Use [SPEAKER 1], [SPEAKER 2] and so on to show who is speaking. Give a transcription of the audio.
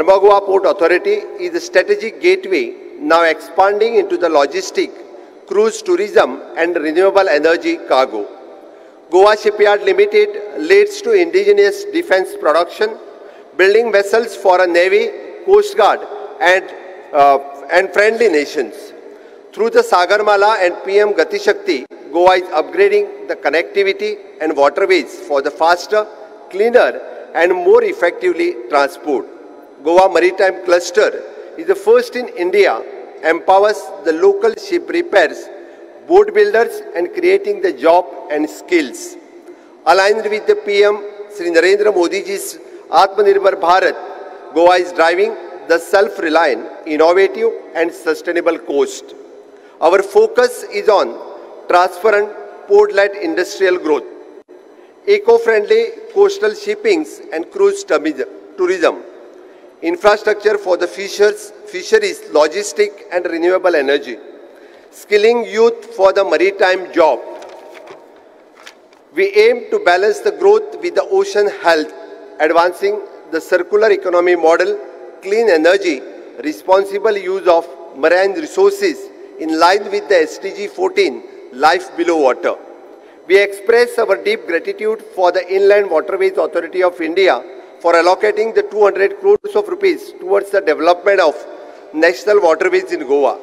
[SPEAKER 1] Goa Port Authority is a strategic gateway now expanding into the logistic, cruise tourism and renewable energy cargo. Goa Shipyard Limited leads to indigenous defense production, building vessels for a navy, coast guard and friendly nations. Through the Sagarmala and PM Gati Shakti, Goa is upgrading the connectivity and waterways for the faster, cleaner and more effectively transport. Goa Maritime Cluster is the first in India, empowers the local ship repairs, boat builders and creating the job and skills. Aligned with the PM Sri Narendra Modi ji's Atmanirbhar Bharat, Goa is driving the self-reliant, innovative and sustainable coast. Our focus is on transparent port-led industrial growth, eco-friendly coastal shippings and cruise tourism, infrastructure for the fisheries, logistic and renewable energy, skilling youth for the maritime job. We aim to balance the growth with the ocean health, advancing the circular economy model, clean energy, responsible use of marine resources in line with the SDG 14, Life Below Water. We express our deep gratitude for the Inland Waterways Authority of India for allocating the 200 crores of rupees towards the development of national waterways in Goa.